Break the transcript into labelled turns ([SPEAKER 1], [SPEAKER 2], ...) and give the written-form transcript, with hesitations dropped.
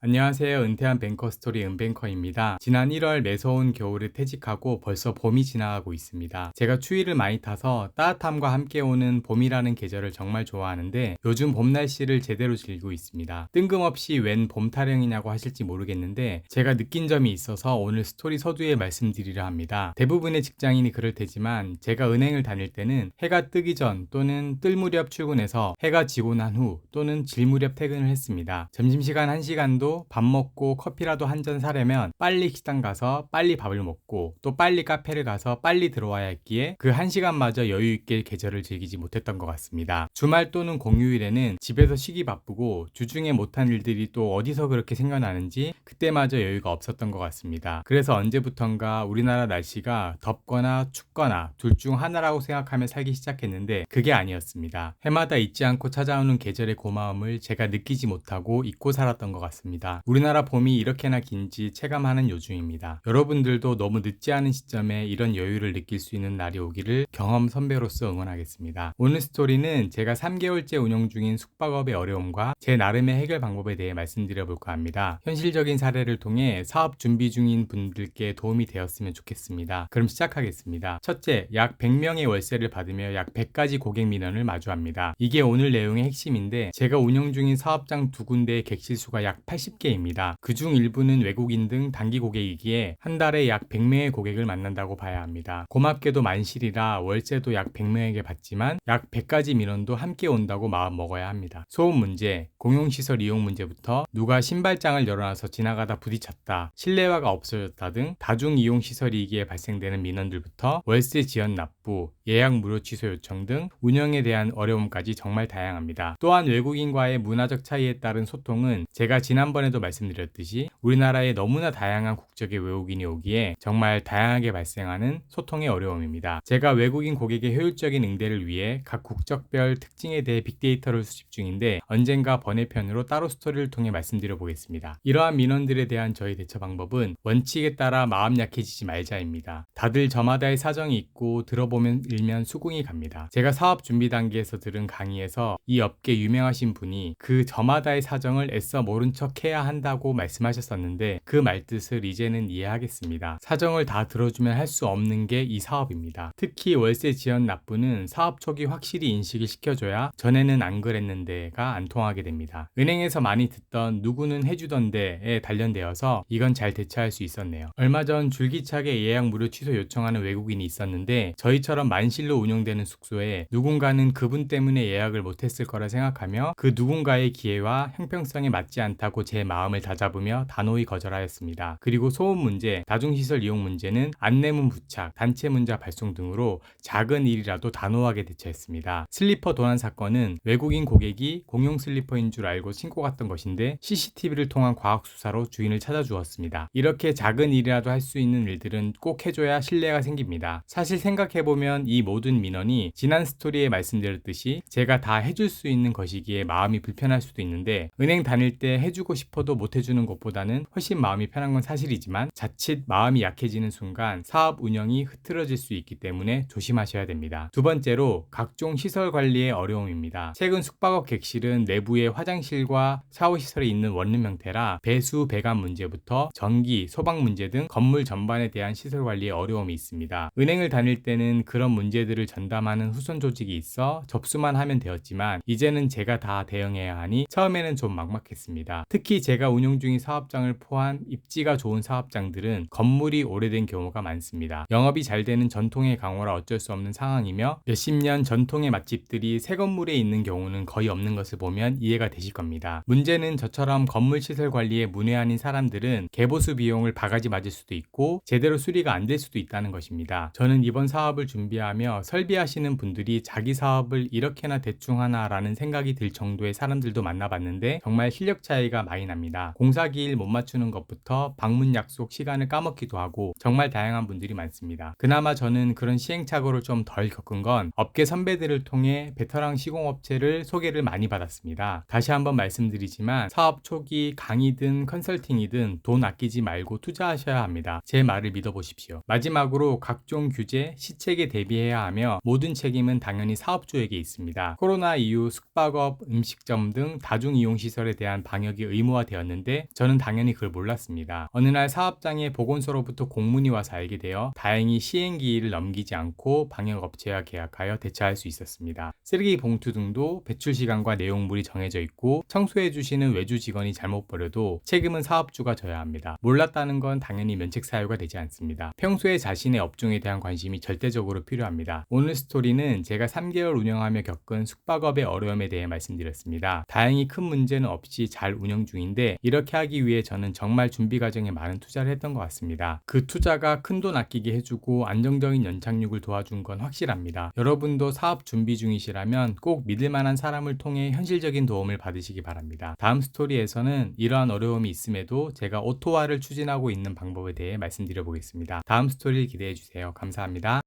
[SPEAKER 1] 안녕하세요. 은퇴한 뱅커스토리 은뱅커입니다. 지난 1월 매서운 겨울을 퇴직하고 벌써 봄이 지나가고 있습니다. 제가 추위를 많이 타서 따뜻함과 함께 오는 봄이라는 계절을 정말 좋아하는데 요즘 봄 날씨를 제대로 즐기고 있습니다. 뜬금없이 웬 봄 타령이냐고 하실지 모르겠는데 제가 느낀 점이 있어서 오늘 스토리 서두에 말씀드리려 합니다. 대부분의 직장인이 그럴 테지만 제가 은행을 다닐 때는 해가 뜨기 전 또는 뜰 무렵 출근해서 해가 지고 난 후 또는 질 무렵 퇴근을 했습니다. 점심시간 1시간도 밥 먹고 커피라도 한 잔 사려면 빨리 식당 가서 빨리 밥을 먹고 또 빨리 카페를 가서 빨리 들어와야 했기에 그 1시간마저 여유있게 계절을 즐기지 못했던 것 같습니다. 주말 또는 공휴일에는 집에서 쉬기 바쁘고 주중에 못한 일들이 또 어디서 그렇게 생겨나는지 그때마저 여유가 없었던 것 같습니다. 그래서 언제부턴가 우리나라 날씨가 덥거나 춥거나 둘 중 하나라고 생각하며 살기 시작했는데 그게 아니었습니다. 해마다 잊지 않고 찾아오는 계절의 고마움을 제가 느끼지 못하고 잊고 살았던 것 같습니다. 우리나라 봄이 이렇게나 긴지 체감하는 요즘입니다. 여러분들도 너무 늦지 않은 시점에 이런 여유를 느낄 수 있는 날이 오기를 경험 선배로서 응원하겠습니다. 오늘 스토리는 제가 3개월째 운영 중인 숙박업의 어려움과 제 나름의 해결 방법에 대해 말씀드려 볼까 합니다. 현실적인 사례를 통해 사업 준비 중인 분들께 도움이 되었으면 좋겠습니다. 그럼 시작하겠습니다. 첫째, 약 100명의 월세를 받으며 약 100가지 고객 민원을 마주합니다. 이게 오늘 내용의 핵심인데 제가 운영 중인 사업장 두 군데의 객실 수가 약 80개입니다. 그중 일부는 외국인 등 단기 고객이기에 한 달에 약 100명의 고객을 만난다고 봐야 합니다. 고맙게도 만실이라 월세도 약 100명에게 받지만 약 100가지 민원도 함께 온다고 마음 먹어야 합니다. 소음 문제, 공용시설 이용 문제부터 누가 신발장을 열어놔서 지나가다 부딪혔다, 실내화가 없어졌다 등 다중 이용 시설이기에 발생되는 민원들부터 월세 지연 납부, 예약 무료 취소 요청 등 운영에 대한 어려움까지 정말 다양합니다. 또한 외국인과의 문화적 차이에 따른 소통은 제가 지난번에도 말씀드렸듯이 우리나라에 너무나 다양한 국적의 외국인이 오기에 정말 다양하게 발생하는 소통의 어려움입니다. 제가 외국인 고객의 효율적인 응대를 위해 각 국적별 특징에 대해 빅데이터를 수집 중인데 언젠가 번외편으로 따로 스토리를 통해 말씀드려 보겠습니다. 이러한 민원들에 대한 저희 대처 방법은 원칙에 따라 마음 약해지지 말자입니다. 다들 저마다의 사정이 있고 들어보면 일면 수긍이 갑니다. 제가 사업 준비 단계에서 들은 강의에서 이 업계 유명하신 분이 그 저마다의 사정을 애써 모른 척 해야 한다고 말씀하셨었는데 그 말뜻을 이제는 이해하겠습니다. 사정을 다 들어주면 할 수 없는 게 이 사업입니다. 특히 월세 지연 납부는 사업 초기 확실히 인식을 시켜줘야 전에는 안 그랬는데가 안 통하게 됩니다. 은행에서 많이 듣던 누구는 해주던데에 단련되어서 이건 잘 대처할 수 있었네요. 얼마 전 줄기차게 예약 무료 취소 요청하는 외국인이 있었는데 저희처럼 만실로 운영되는 숙소에 누군가는 그분 때문에 예약을 못했을 거라 생각하며 그 누군가의 기회와 형평성에 맞지 않다고 제 마음을 다잡으며 단호히 거절하였습니다. 그리고 소음 문제, 다중시설 이용 문제는 안내문 부착, 단체 문자 발송 등으로 작은 일이라도 단호하게 대처했습니다. 슬리퍼 도난 사건은 외국인 고객이 공용 슬리퍼인 줄 알고 신고 갔던 것인데 CCTV를 통한 과학 수사로 주인을 찾아주었습니다. 이렇게 작은 일이라도 할 수 있는 일들은 꼭 해줘야 신뢰가 생깁니다. 사실 생각해보면 이 모든 민원이 지난 스토리에 말씀드렸듯이 제가 다 해줄 수 있는 것이기에 마음이 불편할 수도 있는데 은행 다닐 때 해주고 싶어도 못 해주는 것보다는 훨씬 마음이 편한 건 사실이지만 자칫 마음이 약해지는 순간 사업 운영이 흐트러질 수 있기 때문에 조심하셔야 됩니다. 두 번째로 각종 시설 관리의 어려움입니다. 최근 숙박업 객실은 내부에 화장실과 샤워시설이 있는 원룸 형태라 배수, 배관 문제부터 전기, 소방 문제 등 건물 전반에 대한 시설 관리의 어려움이 있습니다. 은행을 다닐 때는 그런 문제들을 전담하는 후손 조직이 있어 접수만 하면 되었지만 이제는 제가 다 대응해야 하니 처음에는 좀 막막했습니다. 특히 제가 운영 중인 사업장을 포함 입지가 좋은 사업장들은 건물이 오래된 경우가 많습니다. 영업이 잘 되는 전통의 강호라 어쩔 수 없는 상황이며 몇십 년 전통의 맛집들이 새 건물에 있는 경우는 거의 없는 것을 보면 이해가 되실 겁니다. 문제는 저처럼 건물 시설 관리에 문외한인 사람들은 개보수 비용을 바가지 맞을 수도 있고 제대로 수리가 안 될 수도 있다는 것입니다. 저는 이번 사업을 준비하며 설비하시는 분들이 자기 사업을 이렇게나 대충 하나라는 생각이 들 정도의 사람들도 만나봤는데 정말 실력 차이가 많이 납니다. 공사기일 못 맞추는 것부터 방문 약속 시간을 까먹기도 하고 정말 다양한 분들이 많습니다. 그나마 저는 그런 시행착오를 좀 덜 겪은 건 업계 선배들을 통해 베테랑 시공업체를 소개를 많이 받았습니다. 다시 한번 말씀드리지만 사업 초기 강의든 컨설팅이든 돈 아끼지 말고 투자하셔야 합니다. 제 말을 믿어보십시오. 마지막으로 각종 규제, 시책 피해액에 대비해야 하며 모든 책임은 당연히 사업주에게 있습니다. 코로나 이후 숙박업, 음식점 등 다중이용시설에 대한 방역이 의무화되었는데 저는 당연히 그걸 몰랐습니다. 어느 날 사업장에 보건소로부터 공문이 와서 알게 되어 다행히 시행기일을 넘기지 않고 방역업체와 계약하여 대처할 수 있었습니다. 쓰레기 봉투 등도 배출 시간과 내용물이 정해져 있고 청소해 주시는 외주 직원이 잘못 버려도 책임은 사업주가 져야 합니다. 몰랐다는 건 당연히 면책 사유가 되지 않습니다. 평소에 자신의 업종에 대한 관심이 절대적으로 필요합니다. 오늘 스토리는 제가 3개월 운영하며 겪은 숙박업의 어려움에 대해 말씀드렸습니다. 다행히 큰 문제는 없이 잘 운영 중인데 이렇게 하기 위해 저는 정말 준비 과정에 많은 투자를 했던 것 같습니다. 그 투자가 큰돈 아끼게 해주고 안정적인 연착륙을 도와준 건 확실합니다. 여러분도 사업 준비 중이시라면 꼭 믿을 만한 사람을 통해 현실적인 도움을 받으시기 바랍니다. 다음 스토리에서는 이러한 어려움이 있음에도 제가 오토화를 추진하고 있는 방법에 대해 말씀드려 보겠습니다. 다음 스토리를 기대해 주세요. 감사합니다.